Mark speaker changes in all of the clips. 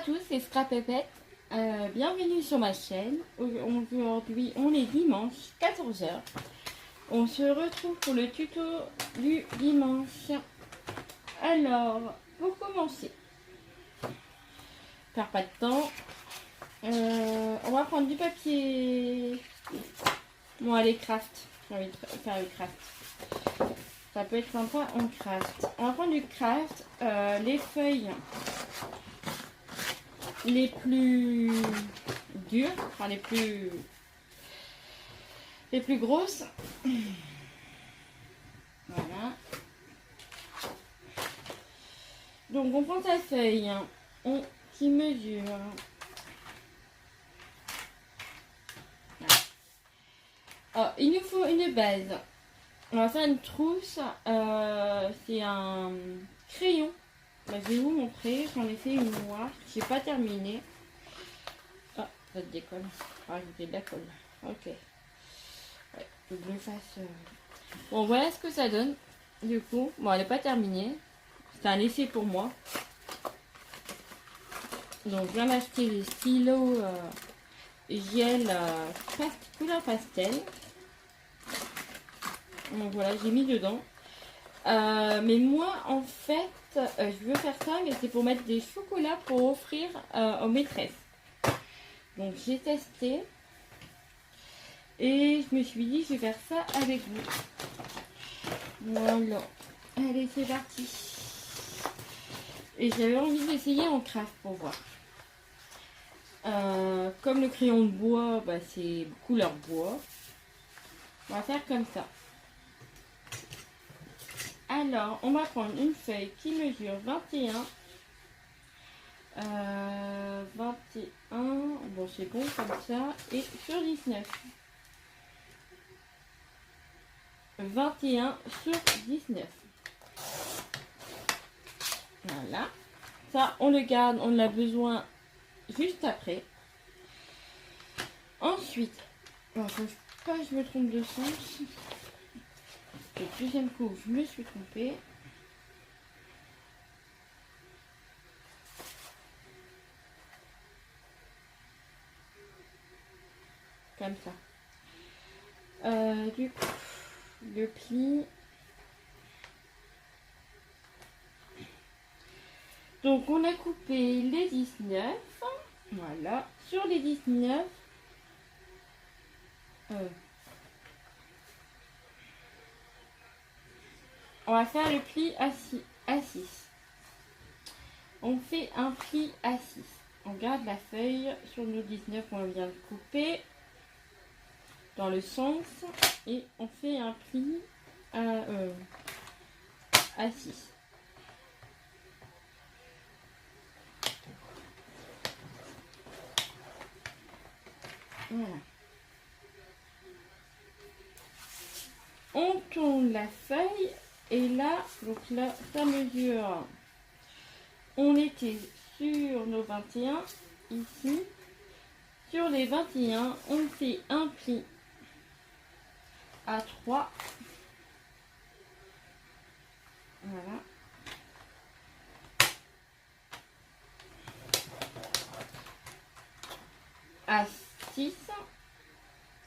Speaker 1: tous, c'est Scrapépette. Bienvenue sur ma chaîne. Aujourd'hui, on est dimanche 14h. On se retrouve pour le tuto du dimanche. Alors, pour commencer, perd pas de temps. On va prendre du papier. Bon, allez, craft. J'ai envie de faire le craft. Ça peut être sympa en craft. On va prendre du craft. Les feuilles les plus dures, enfin les plus grosses. Voilà. Donc on prend sa feuille qui mesure. Voilà. Alors, il nous faut une base. On va faire une trousse. C'est un crayon. Bah, je vais vous montrer. J'en ai fait une noire. J'ai pas terminé. Ah, ça te décolle. Ah, j'ai de la colle. Ok. Ouais, faut que je le fasse. Bon, voilà ce que ça donne. Du coup, bon, elle n'est pas terminée. C'est un essai pour moi. Donc, je viens d'acheter les stylos gel couleur pastel. Donc voilà, j'ai mis dedans. Mais moi, en fait, je veux faire ça, mais c'est pour mettre des chocolats pour offrir aux maîtresses. Donc j'ai testé. Et je me suis dit, je vais faire ça avec vous. Voilà. Allez, c'est parti. Et j'avais envie d'essayer en craft pour voir. Comme le crayon de bois, bah, c'est couleur bois. On va faire comme ça. Alors, on va prendre une feuille qui mesure 21. 21, bon c'est bon comme ça, et sur 19. 21 sur 19. Voilà. Ça, on le garde, on a besoin juste après. Ensuite, alors, faut pas que je me trompe de sens. Le deuxième coup, je me suis trompée. Comme ça. Du coup, le pli. Donc, on a coupé les 19. Voilà. Sur les 19, on va faire le pli à 6. On fait un pli à 6. On garde la feuille sur nos 19 qu'on vient de couper dans le sens et on fait un pli à 6. Voilà. On tourne la feuille et là, donc là, ça mesure. On était sur nos 21 ici. Sur les 21, on fait un pli à 3. Voilà. À 6.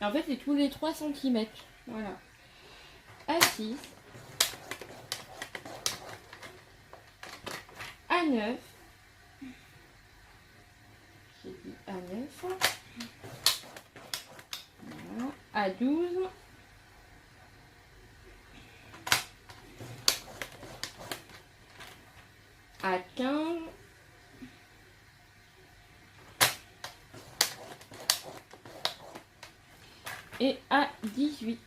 Speaker 1: En fait, c'est tous les 3 cm. Voilà. À 6. À 9. J'ai dit à 9. Voilà. À 12. À 15. Et à 18.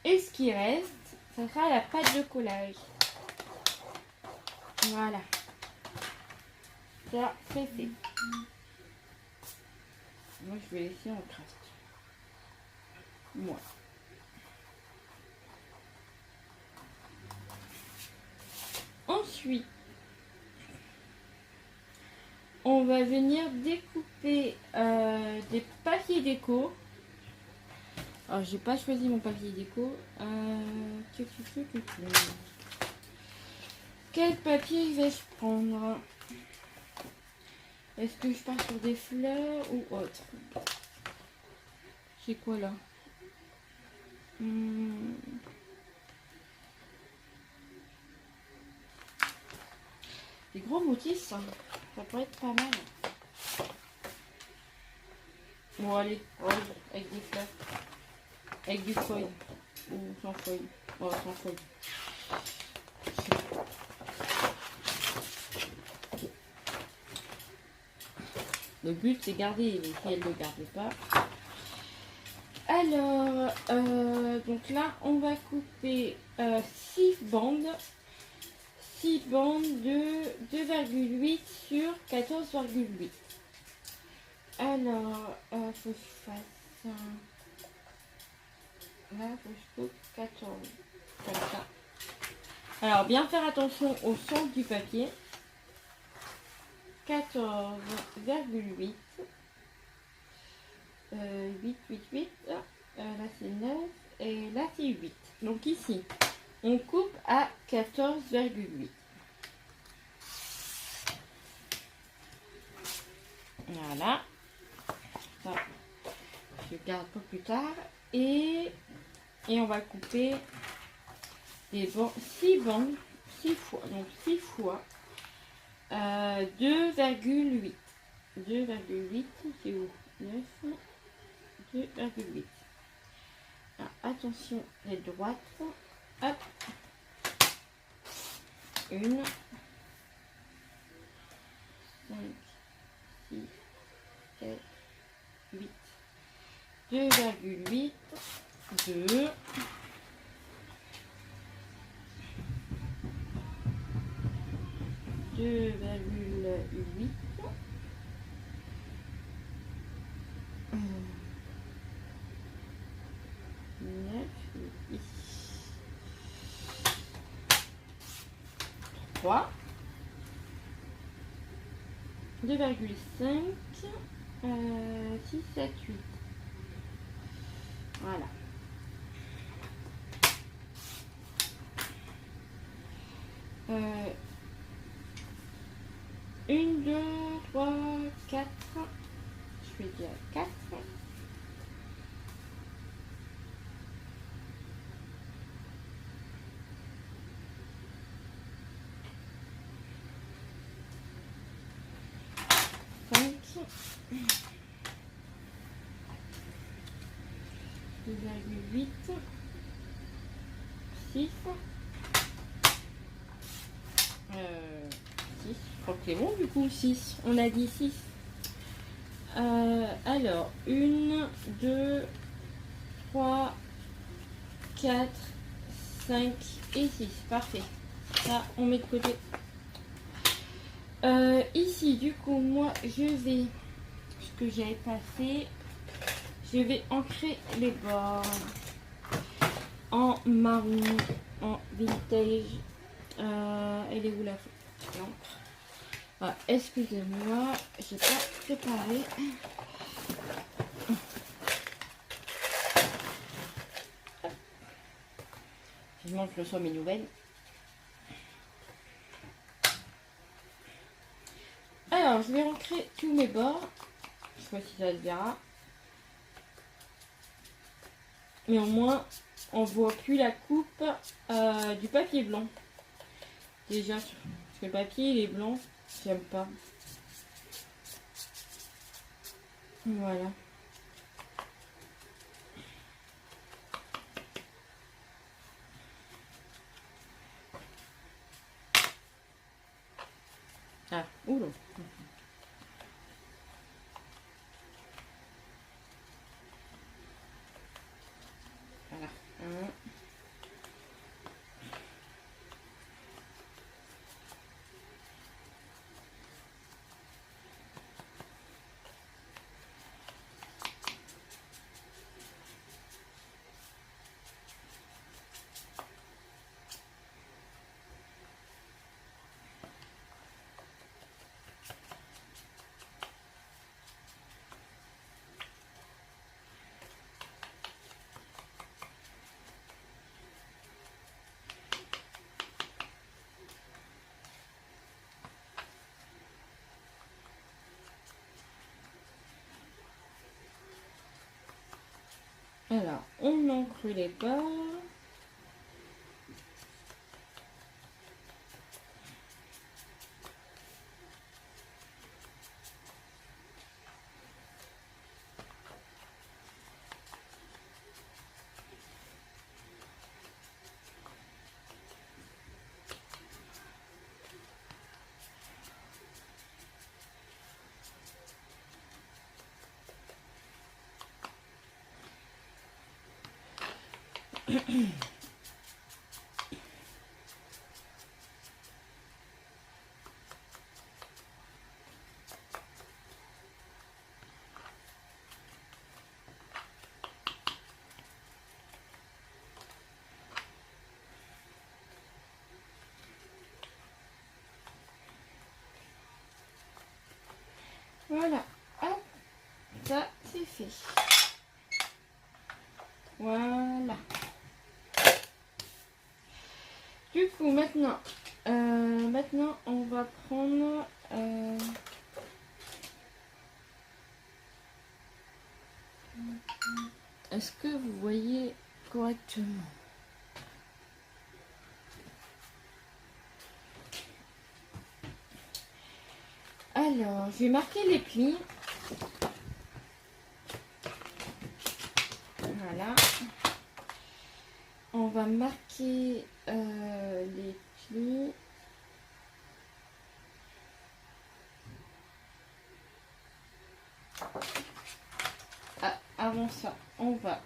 Speaker 1: Et ce qui reste, ça sera la pâte de collage. Voilà. Ça, c'est fait. Moi, je vais laisser en craft. Moi. Ensuite, on va venir découper des papiers déco. Alors, j'ai pas choisi mon papier déco. Quel papier vais-je prendre? Est-ce que je pars sur des fleurs ou autre? C'est quoi là? Des gros motifs, ça pourrait être pas mal. Bon, allez, avec des fleurs. Avec du feuille. Ou sans feuille. Oh, sans feuille. Le but, c'est garder, mais si elle ne le garde pas. Alors, donc là, on va couper 6 bandes. 6 bandes de 2,8 sur 14,8. Alors, faut que je fasse... là, faut que je coupe 14. Comme ça. Alors, bien faire attention au centre du papier. 14,8. 8. Là, c'est 9. Et là, c'est 8. Donc ici, on coupe à 14,8. Voilà. Ça, je garde pour plus tard. Et on va couper des bandes, 6 bandes, 6 fois. Donc 6 fois 2,8. 2,8, c'est où? 9, 2,8. Attention, les droites. Hop. 1, 5, 6, 7, 8. 2,8. 2. 2,8. 9, 3. 2,5. 6, 7, 8. Voilà. 1, 2, 3, 4. Je vais dire 4. 5. 2,8. 6. 6. Je crois que c'est bon du coup, 6. On a dit 6. Alors, 1, 2, 3, 4, 5 et 6. Parfait. Ça, on met de côté. Ici, du coup, moi, je vais, ce que j'avais passé, je vais ancrer les bords en marron, en vintage. Elle est où la l'encre? Ah, excusez-moi, j'ai pas préparé. Je montre le soin mes nouvelles. Alors, je vais ancrer tous mes bords. Je sais pas si ça se verra. Mais au moins, on voit plus la coupe du papier blanc. Déjà, parce que le papier il est blanc, j'aime pas. Voilà. Ah, oula. Voilà. Alors, on encre les bords. Voilà, hop, ça c'est fait. Voilà. Du coup, maintenant on va prendre... Est-ce que vous voyez correctement? Alors, je vais marquer les plis. Voilà. On va marquer les plis. Ah, avant ça, on va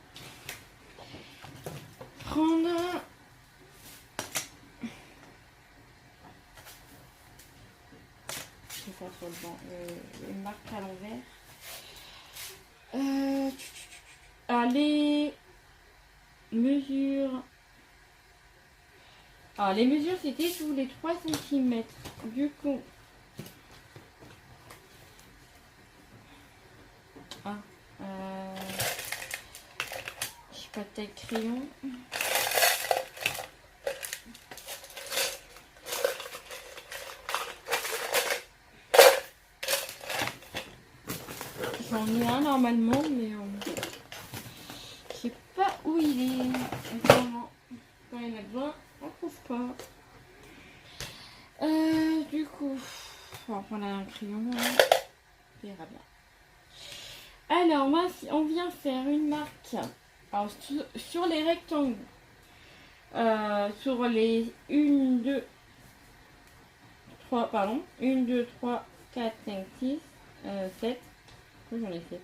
Speaker 1: prendre... Je vais faire sur le banc, les marques à l'envers. Les mesures. Alors, les mesures, c'était tous les 3 cm. Du coup, je sais pas de taille crayon. J'en ai un normalement, mais je sais pas où il est. Vraiment. Quand il y en a besoin, on trouve pas. Du coup, on va prendre un crayon. On verra bien. Alors, moi, on vient faire une marque. Alors, sur les rectangles, sur les 1, 2, 3, pardon, 1, 2, 3, 4, 5, 6, 7. J'en ai 7.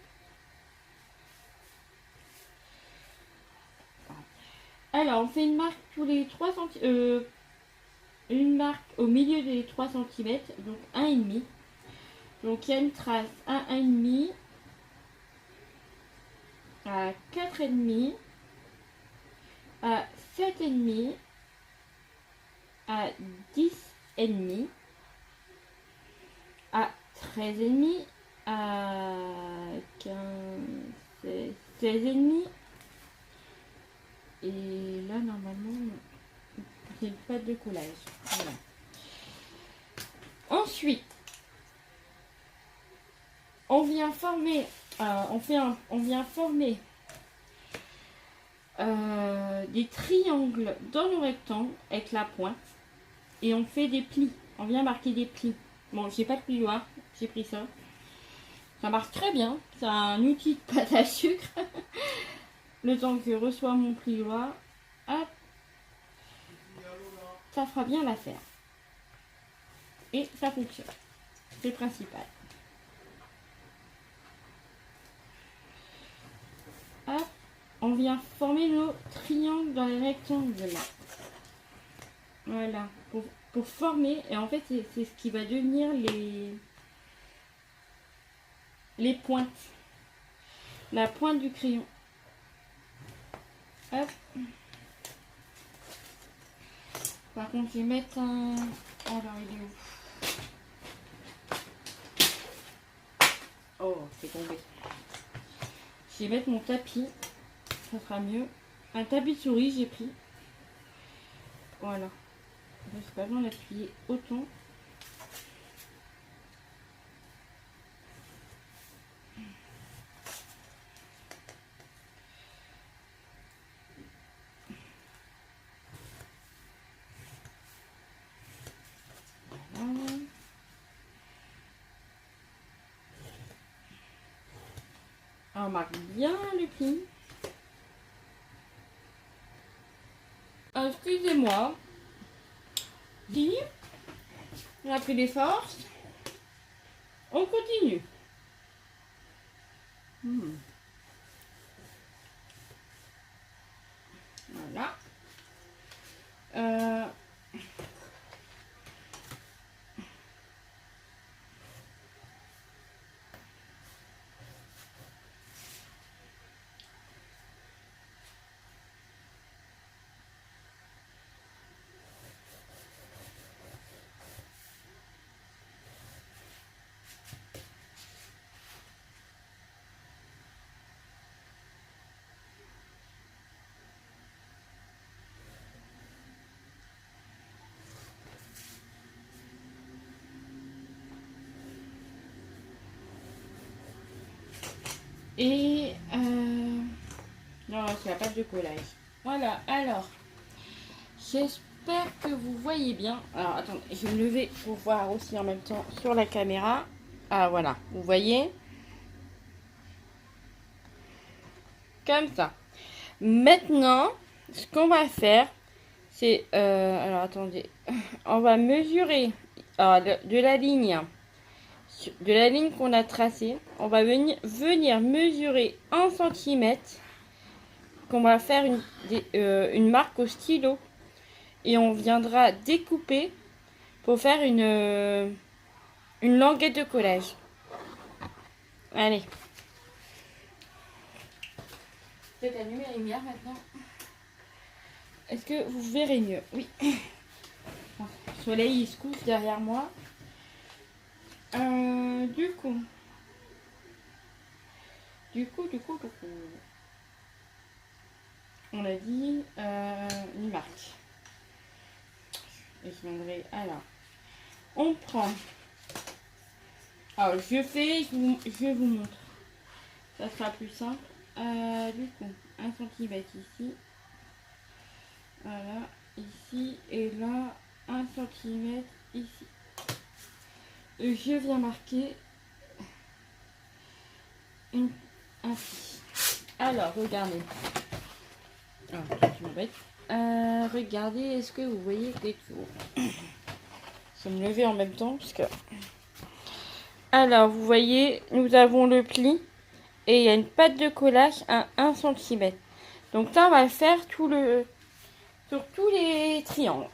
Speaker 1: Alors, on fait une marque tous les 3 cm. Une marque au milieu des 3 cm, donc 1,5. Donc, il y a une trace à 1,5, à 4,5, à 7,5, à 10,5, à 13,5, à 15, 16,5. Et là, normalement, c'est pas de collage. Voilà. Ensuite, on vient former, des triangles dans le rectangle avec la pointe et on fait des plis. On vient marquer des plis. Bon, j'ai pas de plioir, j'ai pris ça. Ça marche très bien. C'est un outil de pâte à sucre. Le temps que je reçois mon plioir, hop, ça fera bien l'affaire. Et ça fonctionne. C'est le principal. Hop, on vient former nos triangles dans les rectangles là. Voilà, pour former. Et en fait, c'est ce qui va devenir les pointes. La pointe du crayon. Hop. Par contre, je vais mettre un... Alors, il est où? Oh, c'est tombé. Je vais mettre mon tapis. Ça sera mieux. Un tapis de souris, j'ai pris. Voilà. Je sais pas besoin d'appuyer autant. On marque bien le pli. Excusez-moi. Si on a pris des forces, on continue. Voilà. Et non, c'est la pâte de collage. Voilà, alors, j'espère que vous voyez bien. Alors, attendez, je vais me lever pour voir aussi en même temps sur la caméra. Ah, voilà, vous voyez? Comme ça. Maintenant, ce qu'on va faire, c'est... alors, attendez. On va mesurer de la ligne... De la ligne qu'on a tracée, on va venir mesurer 1 centimètre, qu'on va faire une marque au stylo. Et on viendra découper pour faire une languette de collage. Allez. Peut-être allumer la lumière maintenant. Est-ce que vous verrez mieux? Oui. Le soleil il se couche derrière moi. Du coup. On a dit une marque. Et je viendrai. Alors, on prend. Alors, je vous montre. Ça sera plus simple. Du coup, 1 centimètre ici. Voilà, ici et là, 1 centimètre ici. Et je viens marquer un pli. Alors, regardez. Je m'embête. Regardez, est-ce que vous voyez quelque chose? Je vais me lever en même temps parce que... Alors, vous voyez, nous avons le pli et il y a une pâte de collage à 1 centimètre. Donc ça, on va le faire sur tous les triangles.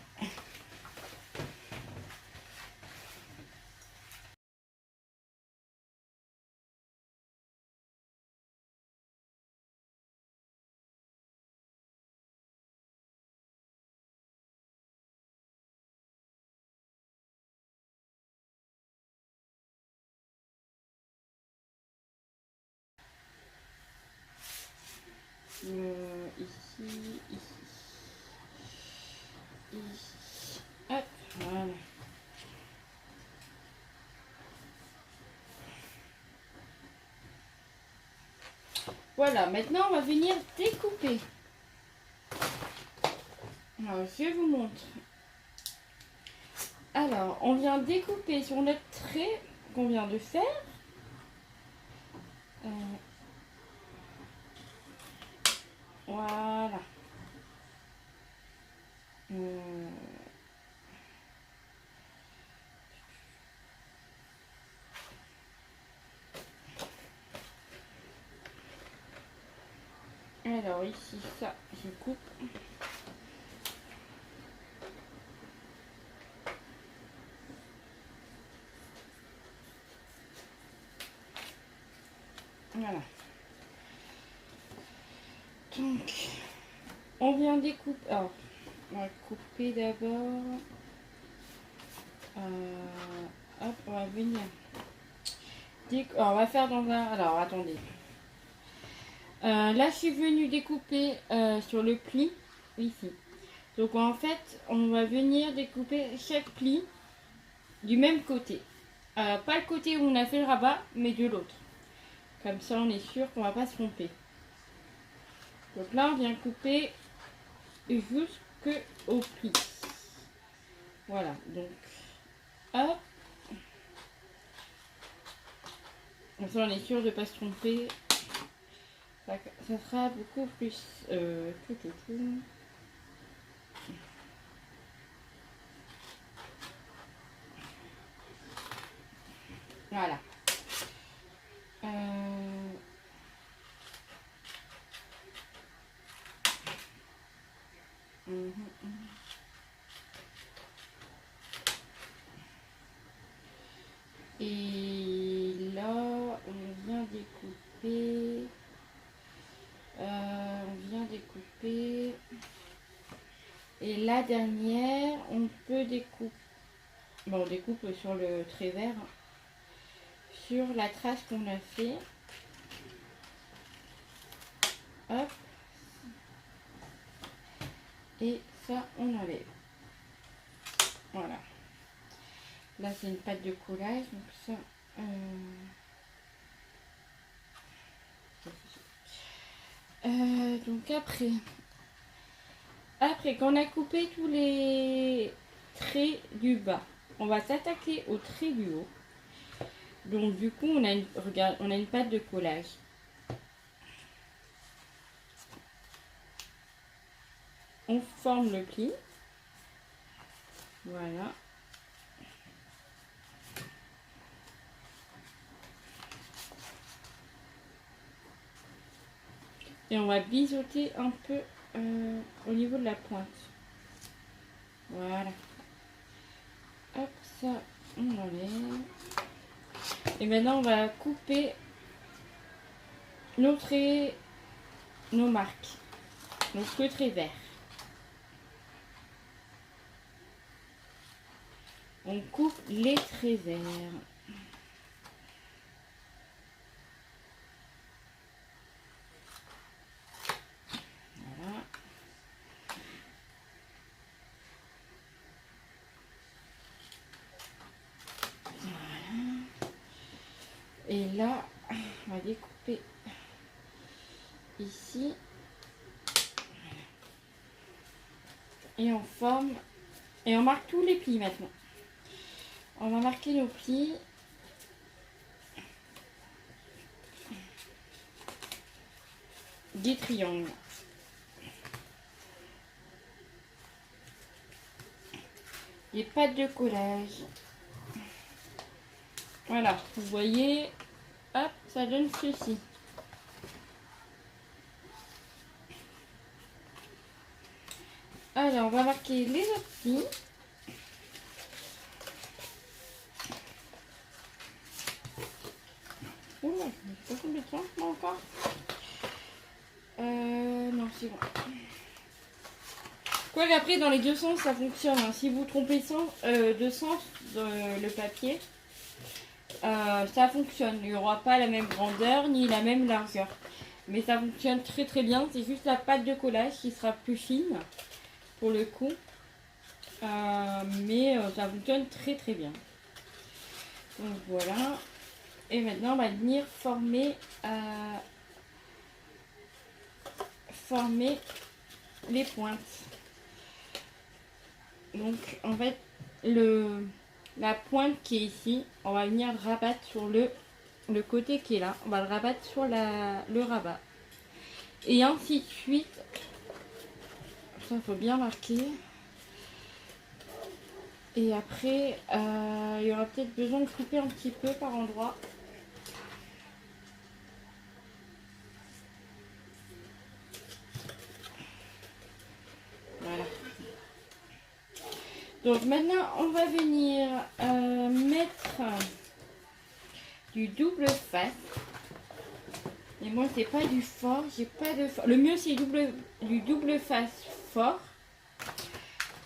Speaker 1: Ici, hop, voilà. Voilà, maintenant on va venir découper. Alors, je vous montre. Alors, on vient découper sur notre trait qu'on vient de faire. Voilà. Alors ici, ça, je coupe. Voilà. Donc, on vient découper. Alors, on va couper d'abord. Hop, on va venir. Alors, on va faire dans un... Alors, attendez. Là, je suis venue découper sur le pli, ici. Donc, en fait, on va venir découper chaque pli du même côté. Pas le côté où on a fait le rabat, mais de l'autre. Comme ça, on est sûr qu'on va pas se tromper. Donc là, on vient couper jusqu'au pli. Voilà, donc, hop. Comme ça, on est sûr de ne pas se tromper. Ça sera beaucoup plus... tout. Voilà. Et là, on vient découper. Et la dernière, on peut découper. Bon, on découpe sur le trait vert, sur la trace qu'on a fait. Hop. Et ça, on enlève. Voilà. Là, c'est une pâte de collage, donc ça... donc après qu'on a coupé tous les traits du bas, on va s'attaquer au trait du haut. Donc du coup, regarde, on a une pâte de collage. On forme le pli. Voilà. Et on va biseauter un peu au niveau de la pointe. Voilà. Hop, ça, on enlève. Et maintenant, on va couper nos traits, nos marques. Donc, le trait vert. On coupe les traits verts. Voilà. Et là, on va découper ici. Et on forme. Et on marque tous les plis maintenant. On va marquer nos plis. Des triangles. Des pâtes de collage. Voilà, vous voyez, hop, ça donne ceci. Alors, on va marquer les autres plis. Oula, je ne sais pas combien de temps, moi encore. Non, c'est bon. Quoi qu'après, dans les deux sens, ça fonctionne. Hein. Si vous trompez de sens le papier, ça fonctionne. Il n'y aura pas la même grandeur ni la même largeur. Mais ça fonctionne très très bien. C'est juste la pâte de collage qui sera plus fine pour le coup. Mais ça fonctionne très très bien. Donc voilà. Et maintenant, on va venir former les pointes. Donc en fait, la pointe qui est ici, on va venir le rabattre sur le côté qui est là. On va le rabattre sur le rabat. Et ainsi de suite. Ça, il faut bien marquer. Et après, il y aura peut-être besoin de couper un petit peu par endroit. Voilà. Donc maintenant, on va venir mettre du double face. Et moi, c'est pas du fort. J'ai pas de fort. Le mieux, c'est du double face fort.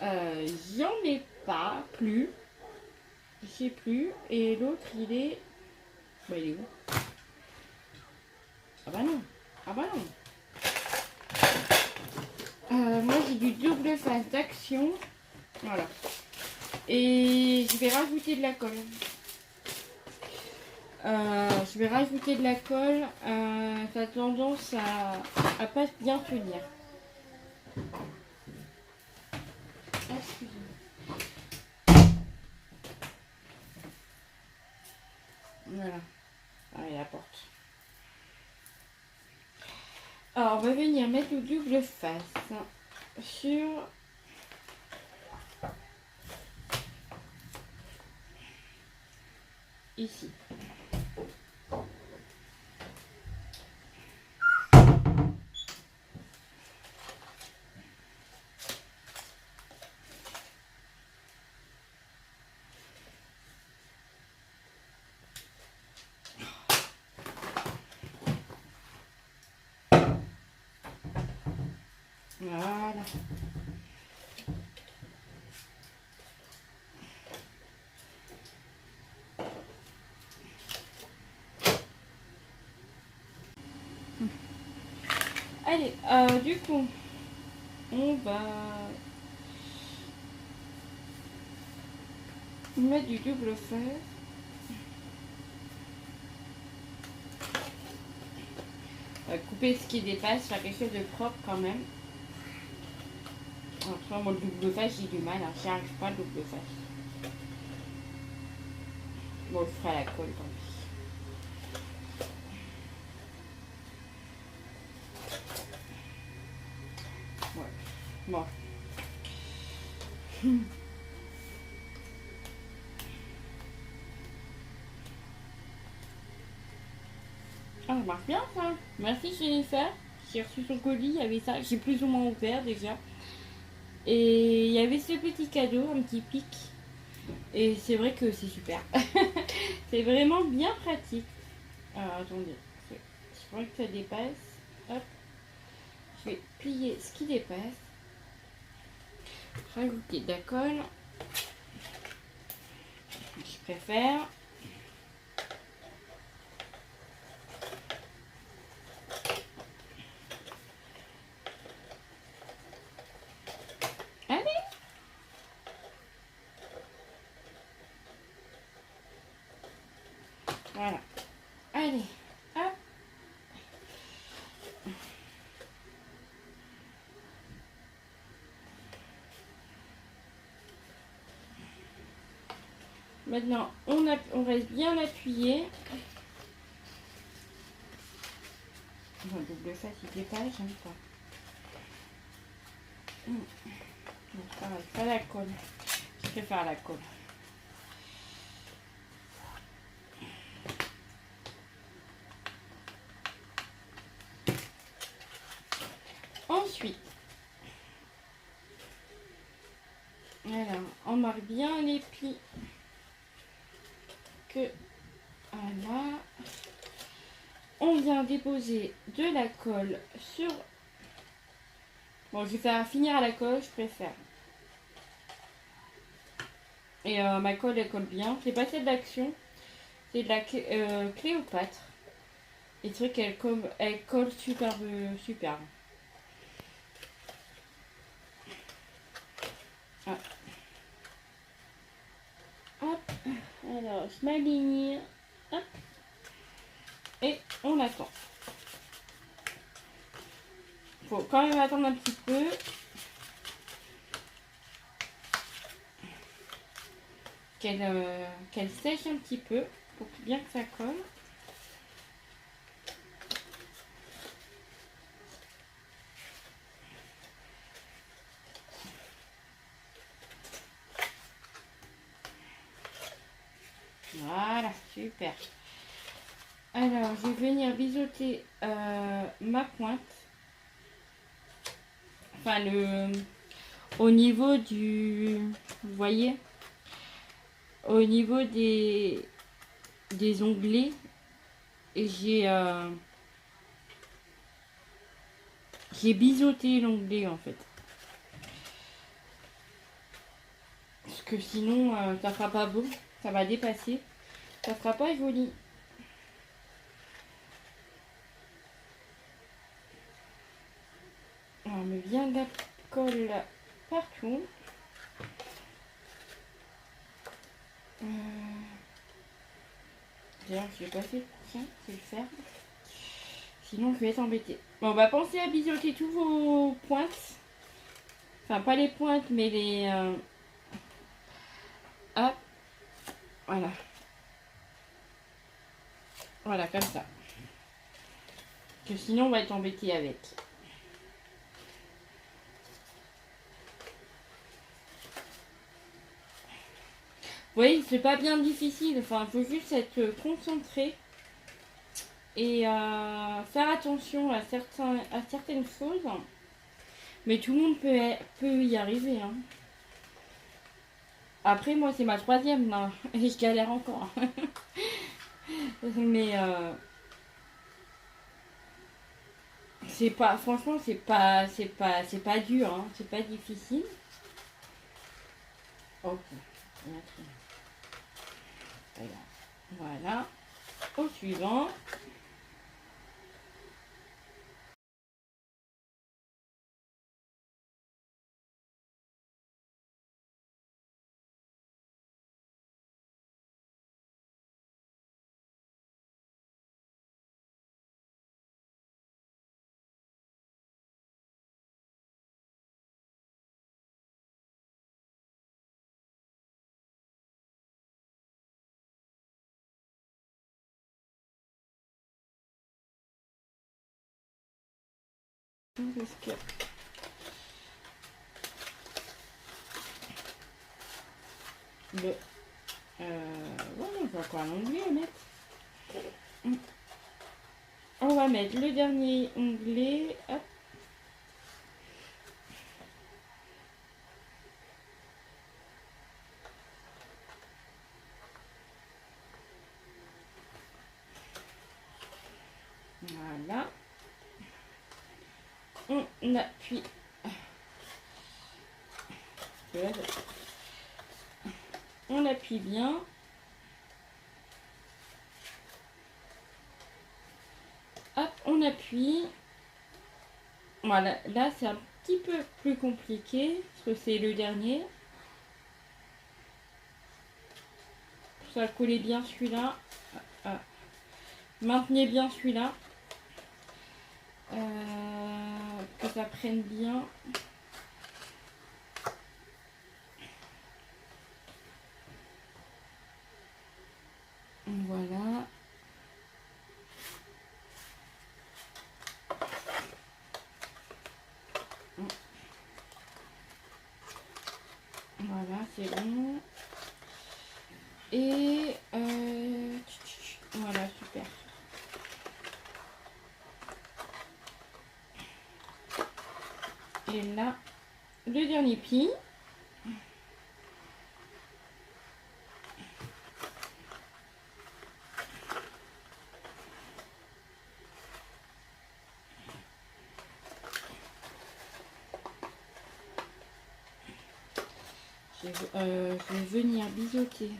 Speaker 1: J'en ai pas plus. Je sais plus. Et l'autre, il est... Bah, il est où? Ah bah non. Ah bah non. Moi, j'ai du double face d'action. Voilà. Et je vais rajouter de la colle. Je vais rajouter de la colle. Ça a tendance à pas bien tenir. Excusez-moi. Voilà. Allez, la porte. Alors, on va venir mettre le double face sur ici. Voilà. Allez, du coup, on va mettre du double face. Couper ce qui dépasse, faire quelque chose de propre quand même. Après, moi, le double face, j'ai du mal, hein. J'y arrive pas, le double face. Bon, je ferai à la colle, tant pis. Ouais. Bon. Ah, ça marche bien, ça. Merci, Jennifer. J'ai reçu son colis, il y avait ça. J'ai plus ou moins ouvert, déjà. Et il y avait ce petit cadeau, un petit pic. Et c'est vrai que c'est super. C'est vraiment bien pratique. Alors, attendez. Je crois que ça dépasse. Hop. Je vais plier ce qui dépasse. Rajouter de la colle. Je préfère. Allez. Voilà. Allez. Hop. Maintenant, on reste bien appuyé. Le double face, il dépasse, j'aime pas. Donc, ça va pas la colle. Je préfère la colle. Ensuite, alors, on marque bien les plis. Que voilà. On vient déposer de la colle sur... Bon, je vais faire finir à la colle, je préfère. Et ma colle, elle colle bien. C'est pas celle d'Action, c'est de la Cléopâtre. Et c'est vrai elle colle super, super. Ah. Hop. Alors, je m'aligne. Hop. Et on attend. Faut quand même attendre un petit peu. Qu'elle sèche un petit peu pour bien que ça colle. Voilà, super. Alors, je vais venir biseauter ma pointe. Enfin, au niveau du... Vous voyez? Au niveau des onglets, j'ai biseauté l'onglet en fait. Parce que sinon, ça fera pas beau. Ça va dépasser. Ça fera pas joli. On met bien de la colle partout. D'ailleurs, je vais passer. Tiens, je vais le faire. Sinon, je vais être embêtée. Bon, on va penser à biseauter tous vos pointes. Enfin, pas les pointes, mais les... Hop. Voilà. Voilà, comme ça. que sinon on va être embêté avec. Vous voyez, c'est pas bien difficile. Enfin, il faut juste être concentré et faire attention à certaines choses. Mais tout le monde peut y arriver. Hein. Après, moi, c'est ma 3e là. Et je galère encore. Mais c'est pas, franchement, c'est pas dur. Hein. C'est pas difficile. Ok. Voilà. Au suivant. Parce que le ouais, on va quoi l'onglet mettre. On va mettre le dernier onglet. Hop. Voilà. On appuie. On appuie bien. Hop, on appuie. Voilà, là c'est un petit peu plus compliqué parce que c'est le dernier. Ça va coller bien celui-là. Maintenez bien celui-là. Que ça prenne bien. Voilà. Voilà, c'est bon. Et voilà, super. Et là, le dernier pli. Je vais venir biseauter.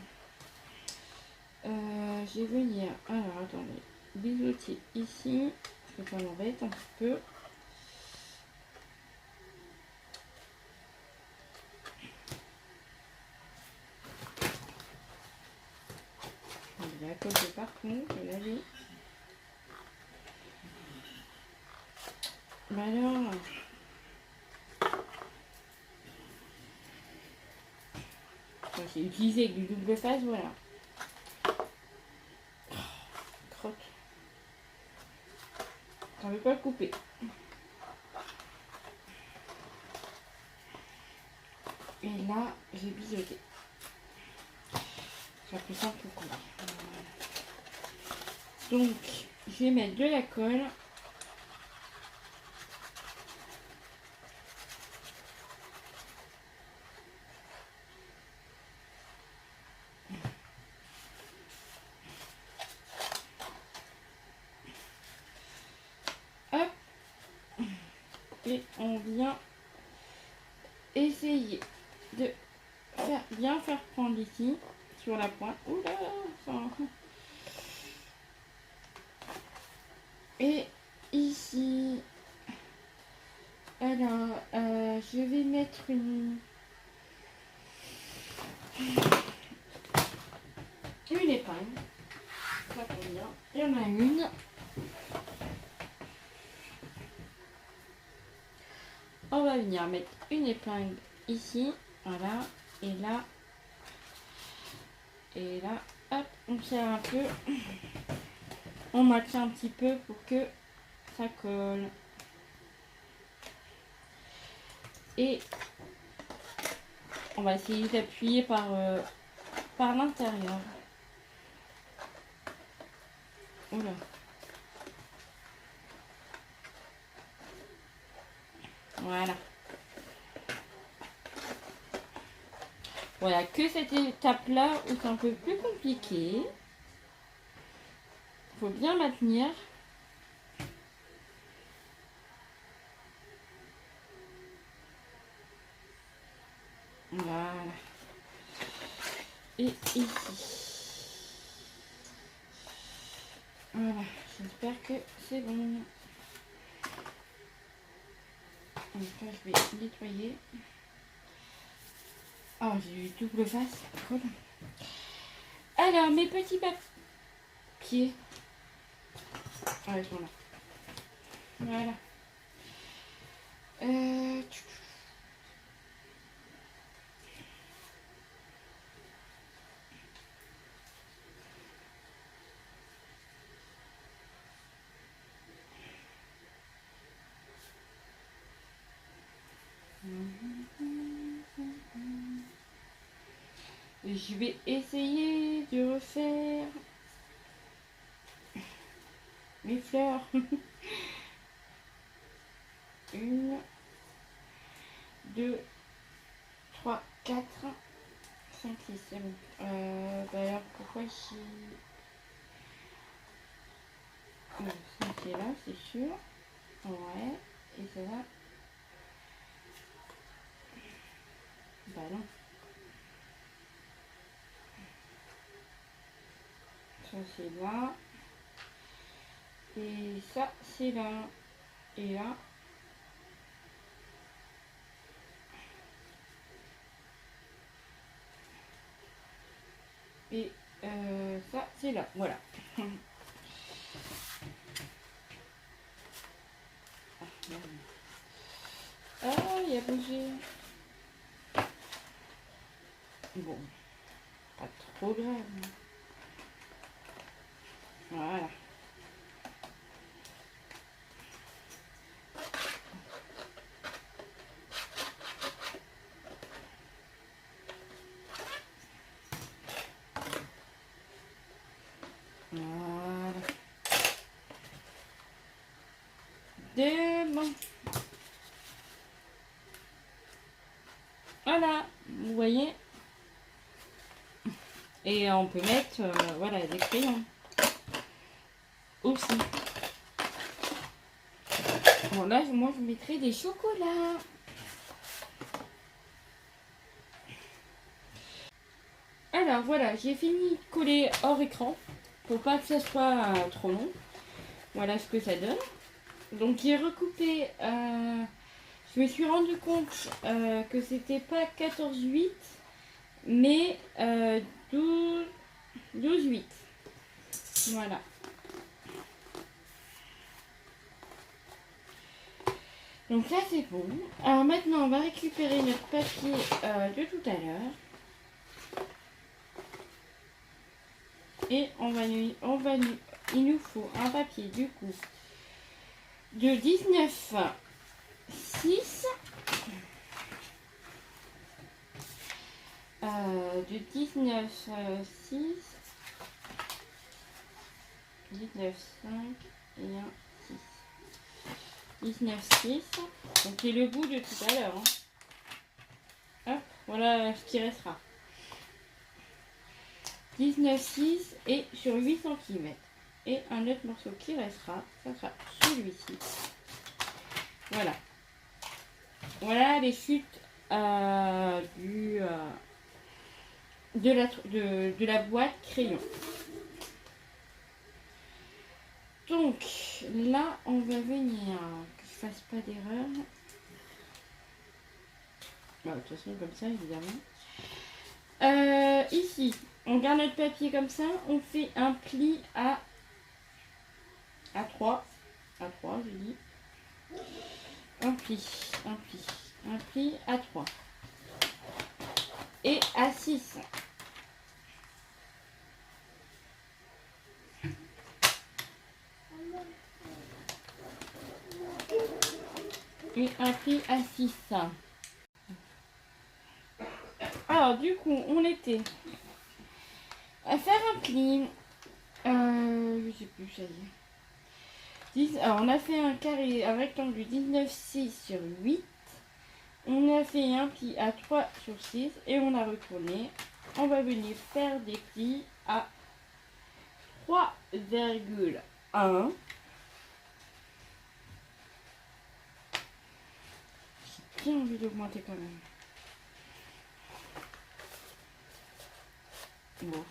Speaker 1: Je vais venir. Alors attendez. Biseauter ici. Parce que ça m'embête un petit peu. Il est à côté partout. Je l'ai vu. Bah alors. J'ai utilisé avec du double face, voilà. Crotte. Ça ne veut pas le couper. Et là, j'ai biseauté. Ça plus simple que quoi. Donc, je vais mettre de la colle. Hop. Et on vient essayer de bien faire prendre ici, sur la pointe. Oula, ça... Et ici, alors, je vais mettre une épingle. Ça tombe bien. Il y en a une. On va venir mettre une épingle ici. Voilà. Et là. Et là. Hop. On serre un peu. On maintient un petit peu pour que ça colle. Et on va essayer d'appuyer par l'intérieur. Oula. Voilà. Voilà, que cette étape-là où c'est un peu plus compliqué. Il faut bien maintenir. Voilà. Et ici. Voilà, j'espère que c'est bon. Donc là, je vais nettoyer. Oh, j'ai eu double face. Cool. Alors, mes petits papiers. Ah, ils sont là. Voilà. Je vais essayer de refaire mes fleurs. 1, 2, 3, 4, 5, 6, c'est bon. Bah alors pourquoi ici? C'est là, c'est sûr. Ouais, et ça va. Bah non. Ça c'est là. Et ça c'est là. Et là. Et ça c'est là. Voilà. Ah, il a bougé. Bon, pas trop grave. Voilà. Voilà. Bon. Voilà, vous voyez. Et on peut mettre voilà, des crayons aussi. Bon là, moi je mettrai des chocolats. Alors voilà, j'ai fini de coller hors écran pour pas que ça soit trop long. Voilà ce que ça donne. Donc j'ai recoupé, je me suis rendu compte que c'était pas 14,8 mais 12,8. Voilà. Donc là c'est bon. Alors maintenant on va récupérer notre papier de tout à l'heure. Et il nous faut un papier du coup de 19,6 de 19,6 19,5 et un 6 19,6 donc c'est le bout de tout à l'heure hein. Hop, voilà ce qui restera 19,6 et sur 8 cm et un autre morceau qui restera, ça sera celui-ci. Voilà. Voilà les chutes de la boîte crayon. Donc là, on va venir, que je fasse pas d'erreur. De toute façon, comme ça, évidemment. Ici, on garde notre papier comme ça, on fait un pli à 3. À 3, je dis. Un pli à 3. Et à 6. et un pli à 6. Alors du coup, on était à faire un pli, je sais plus, ça y est. Alors on a fait un carré, un rectangle 19,6 sur 8. On a fait un pli à 3 sur 6 et on a retourné. On va venir faire des plis à 3,1. J'ai envie d'augmenter quand même. Bon,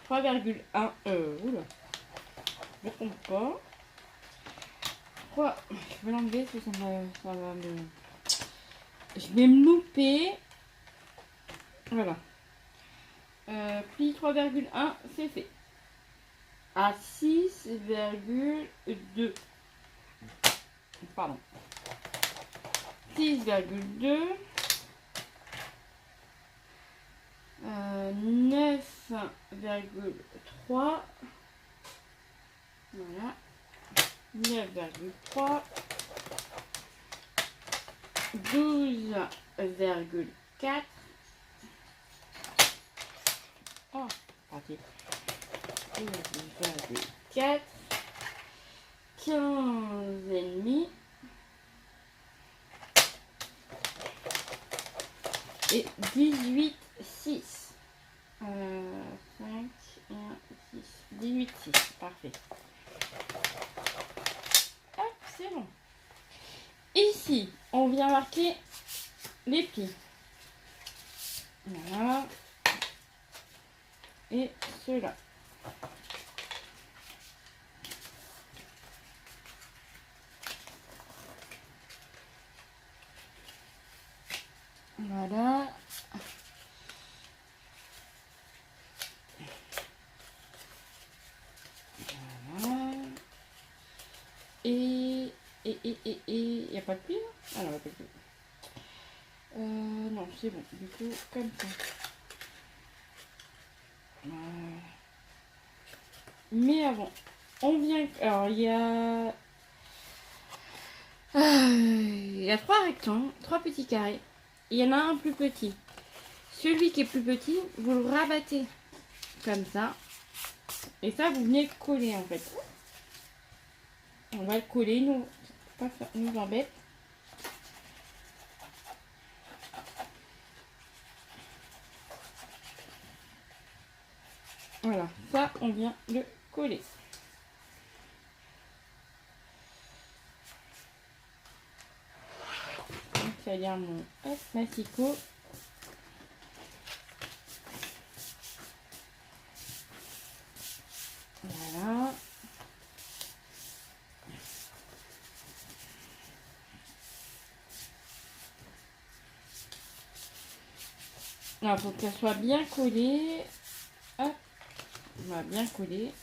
Speaker 1: 3,1. Oula. Je compte pas. 3. Je vais l'enlever parce que ça va me. Je vais me louper. Voilà. Pli 3,1, c'est fait. À 6,2. Pardon. 6,2. 9,3. Voilà. 9,3. 12,4. Oh, raté. 12,4. 15,5. Et 18,6. 5, 1, 6. 18,6. Parfait. Hop, c'est bon. Ici, on vient marquer les plis. Voilà. Et ceux-là. Voilà. Voilà. Et il n'y a pas de pli là? Ah non, il n'y a pas de pli. Non, c'est bon. Du coup, comme ça. Mais avant, on vient. Alors, il y a 3 rectangles, 3 petits carrés. Il y en a un plus petit. Celui qui est plus petit, vous le rabattez comme ça. Et ça, vous venez le coller en fait. On va le coller, nous, pas ça nous embête. Voilà, ça, on vient le coller. Donc, ça vient mon massicot. Voilà. Alors, il faut qu'elle soit bien collée. Hop, on va bien coller.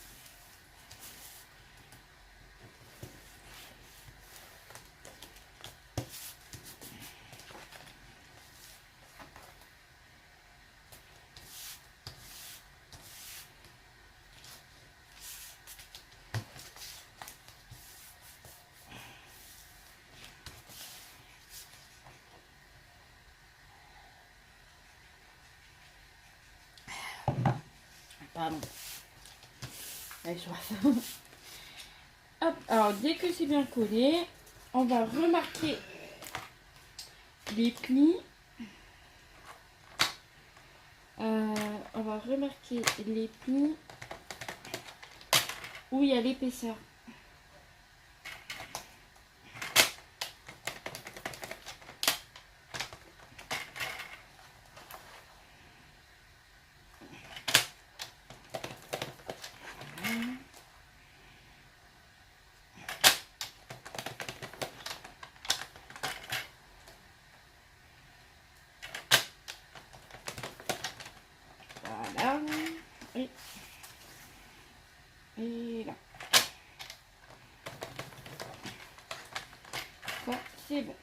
Speaker 1: Pardon. Avec soif. Hop, alors dès que c'est bien collé, on va remarquer les plis. On va remarquer les plis où il y a l'épaisseur. Voilà. Et là. Ça, c'est bon.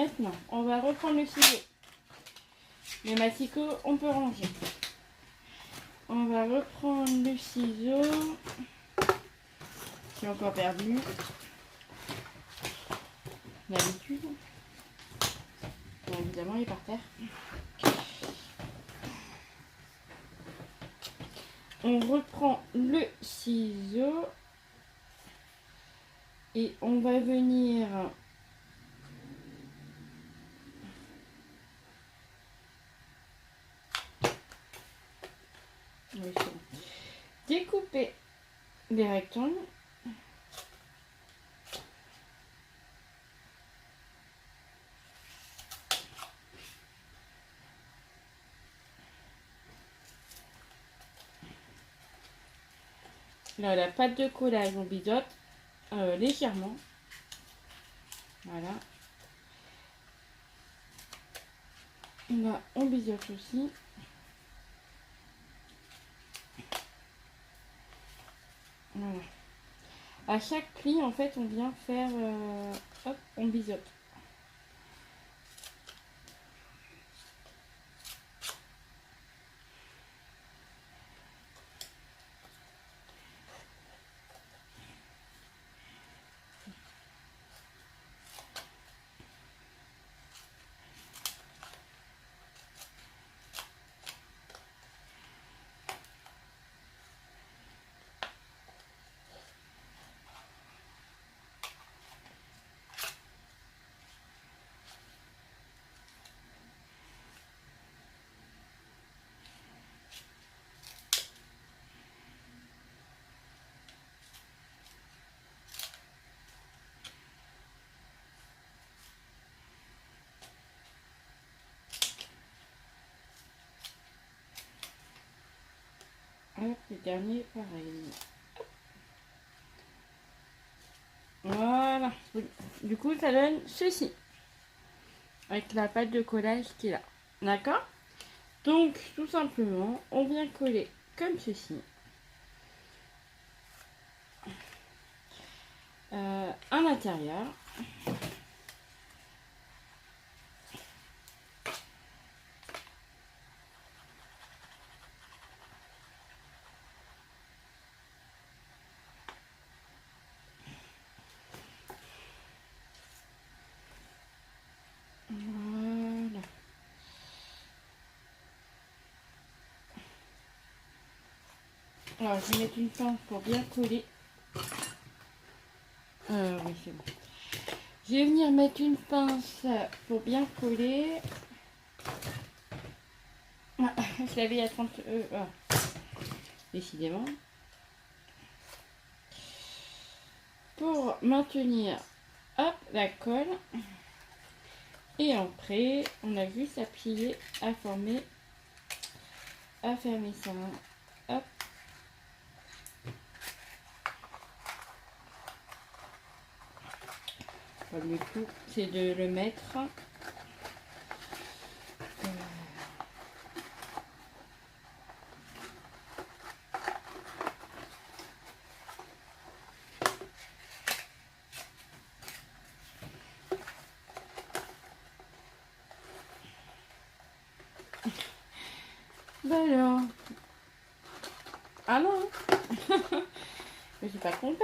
Speaker 1: Maintenant, on va reprendre le ciseau. Les massicots, on peut ranger. On va reprendre le ciseau. J'ai encore perdu. D'habitude. Bon, évidemment, il est par terre. On reprend le ciseau. Et on va venir découper des rectangles. Là, la pâte de collage, on biseaute légèrement. Voilà. Là, on biseaute aussi. Voilà. À chaque pli, en fait, on vient faire... hop, on biseaute. Hop, le dernier, pareil. Voilà. Du coup, ça donne ceci. Avec la pâte de collage qui est là. D'accord? Donc, tout simplement, on vient coller comme ceci. À l'intérieur. Voilà. Alors, je vais mettre une pince pour bien coller. Oui, c'est bon. Je vais venir mettre une pince pour bien coller. Ah, je l'avais il y a 30... décidément. Pour maintenir, hop, la colle. Et après, on a juste à plier, à former, à fermer ça. Hop. Le tout, c'est de le mettre. Ben alors. Ah non. Mais j'ai pas compté.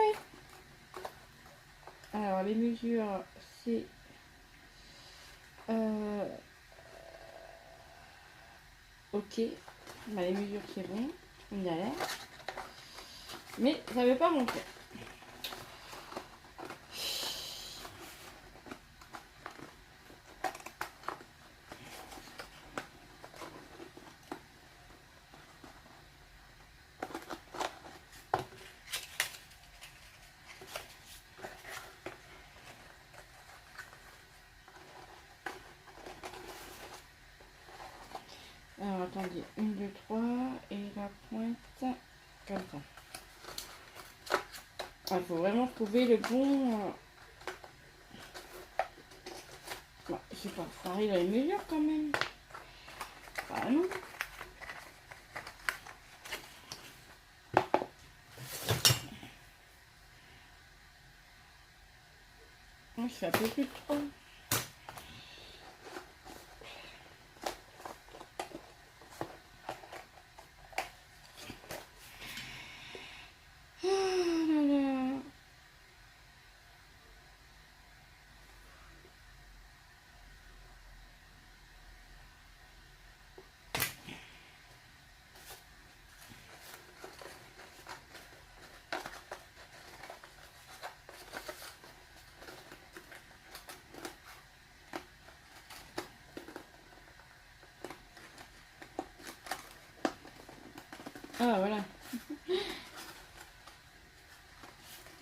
Speaker 1: Alors les mesures, c'est ok. Bah, les mesures c'est bon. On y a l'air. Mais ça veut pas monter. Alors attendez, 1, 2, 3 et la pointe comme ça. Il faut vraiment trouver le bon... Bon, je sais pas, ça arrive à les mesures quand même. Ah non. Moi, je fais un peu plus de 3. Ah, voilà.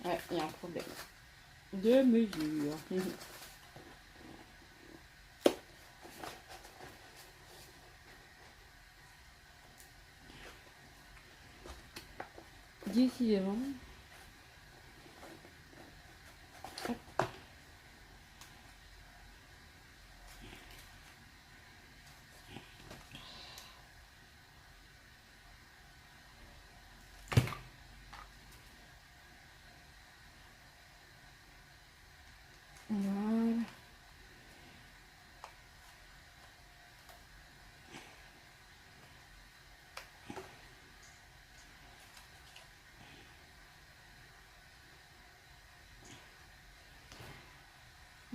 Speaker 1: Ouais, il y a un problème de mesure. Décidément. Voilà.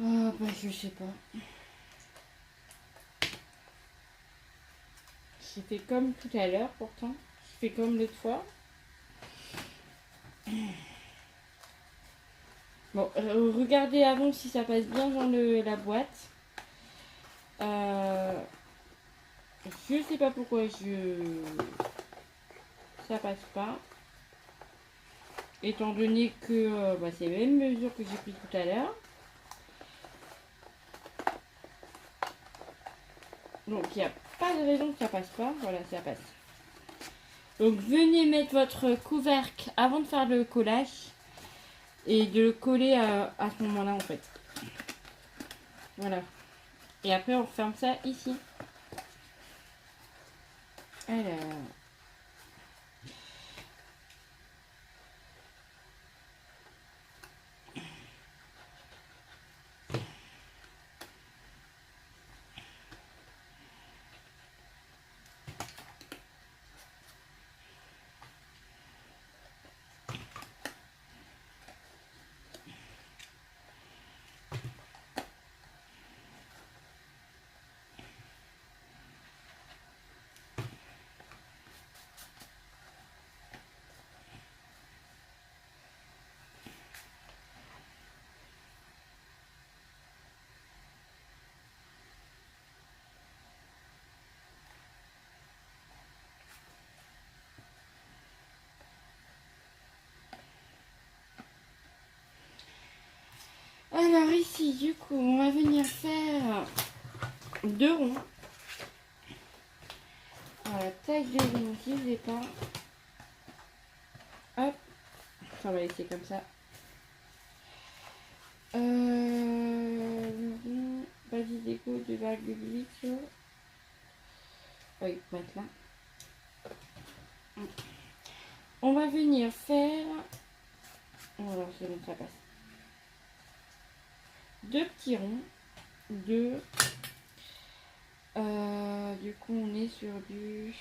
Speaker 1: Ah, bah, je sais pas. J'ai fait comme tout à l'heure, pourtant. Je fais comme l'autre fois. Bon, regardez avant si ça passe bien dans la boîte. Je sais pas pourquoi ça passe pas. Étant donné que bah, c'est les mêmes mesures que j'ai pris tout à l'heure. Donc il n'y a pas de raison que ça passe pas. Voilà, ça passe. Donc venez mettre votre couvercle avant de faire le collage. Et de le coller à ce moment-là en fait. Voilà. Et après on referme ça ici. Alors. Alors ici, du coup, on va venir faire 2 ronds. Voilà, taille de ronds, je les ai pas. Hop, on va laisser comme ça. Base déco de 2,8. Oui, mettre là. On va venir faire. Alors, c'est bon, ça passe. 2 petits ronds. 2. Du coup, on est sur du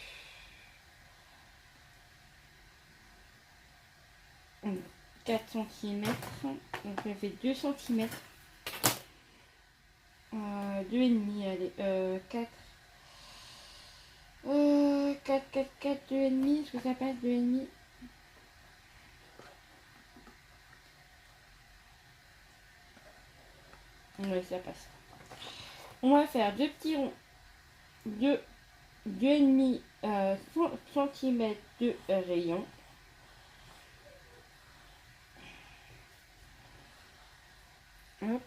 Speaker 1: 4 cm. Donc, ça fait 2 cm. 2,5. Allez, 4. 4, 2,5. Est-ce que ça passe 2,5? Ouais, ça passe. On va faire 2 petits ronds. 2,5 cm de rayon. Hop.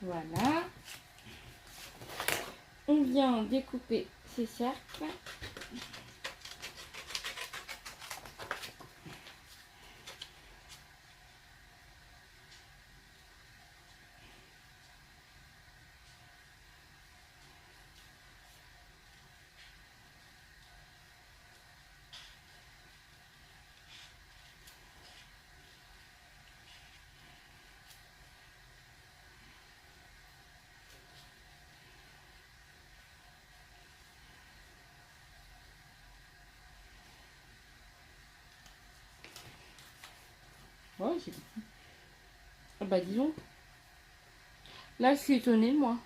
Speaker 1: Voilà. On vient découper ces cercles. Ouais, ah bah disons. Là, je suis étonnée, moi.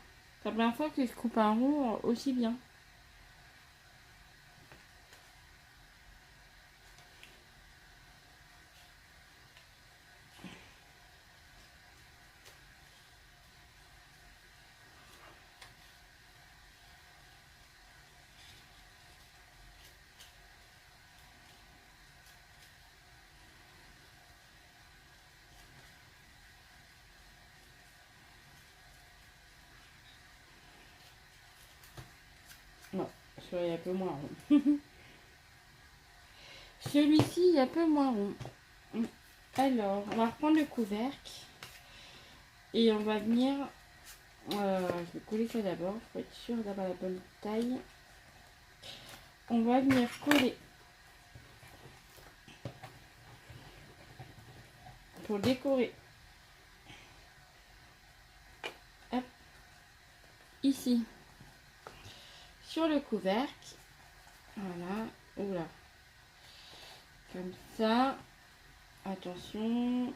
Speaker 1: C'est la première fois que je coupe un rond aussi bien. celui-là est un peu moins rond. Celui-ci est un peu moins rond. Alors, on va reprendre le couvercle. Et on va venir... je vais coller ça d'abord, pour être sûr d'avoir la bonne taille. On va venir coller pour décorer. Hop, ici, sur le couvercle. Voilà, oula. Comme ça. Attention.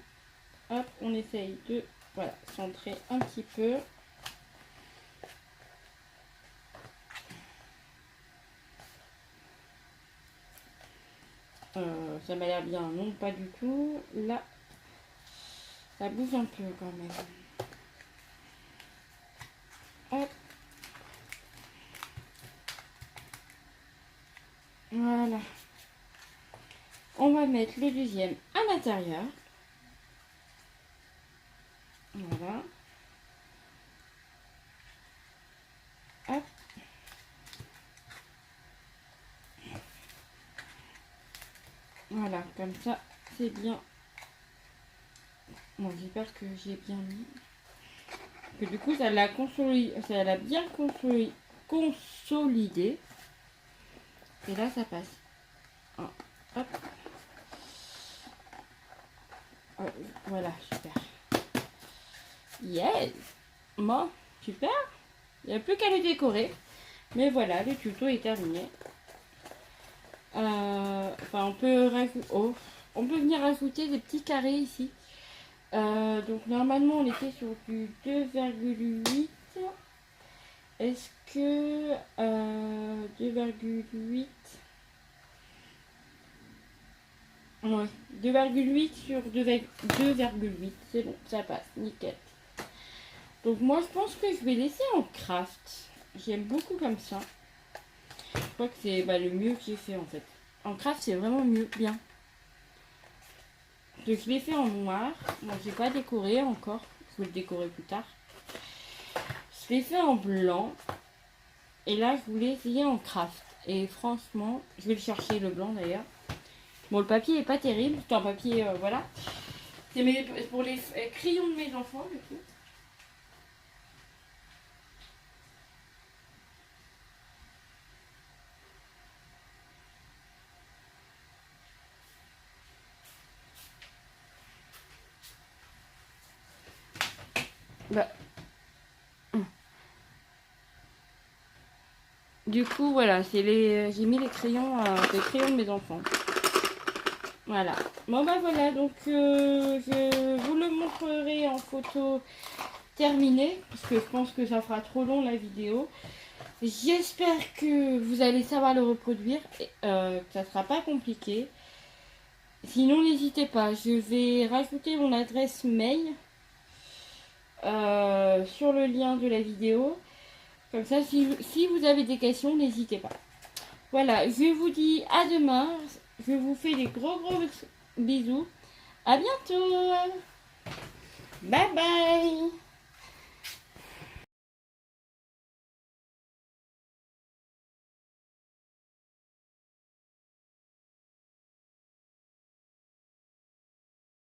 Speaker 1: Hop, on essaye de, voilà, centrer un petit peu. Ça m'a l'air bien, non pas du tout. Là, ça bouge un peu quand même. Hop. Voilà. On va mettre le deuxième à l'intérieur. Voilà. Hop. Voilà, comme ça, c'est bien. Bon, j'espère que j'ai bien mis. Que du coup, ça l'a consolidé, ça l'a bien consolidé. Et là, ça passe. Ah, hop. Oh, voilà, super. Yes. Bon, super. Il n'y a plus qu'à le décorer. Mais voilà, le tuto est terminé. Enfin, on peut venir rajouter des petits carrés ici. Donc normalement on était sur du 2,8. Est-ce que 2,8, ouais, 2,8 sur 2,8, c'est bon, ça passe, nickel. Donc moi je pense que je vais laisser en craft. J'aime beaucoup comme ça. Je crois que c'est le mieux que j'ai fait en fait. En craft c'est vraiment mieux, bien. Donc je l'ai fait en noir. Bon, j'ai pas décoré encore. Je vais le décorer plus tard. Je l'ai fait en blanc. Et là, je voulais essayer en craft. Et franchement, je vais le chercher le blanc d'ailleurs. Bon, le papier est pas terrible. C'est un papier, voilà. C'est pour les crayons de mes enfants, du coup. Du coup, voilà, j'ai mis les crayons de mes enfants. Voilà. Bon, voilà, donc je vous le montrerai en photo terminée, parce que je pense que ça fera trop long la vidéo. J'espère que vous allez savoir le reproduire, que ça sera pas compliqué. Sinon, n'hésitez pas, je vais rajouter mon adresse mail sur le lien de la vidéo. Comme ça, si vous avez des questions, n'hésitez pas. Voilà, je vous dis à demain. Je vous fais des gros bisous. À bientôt. Bye bye.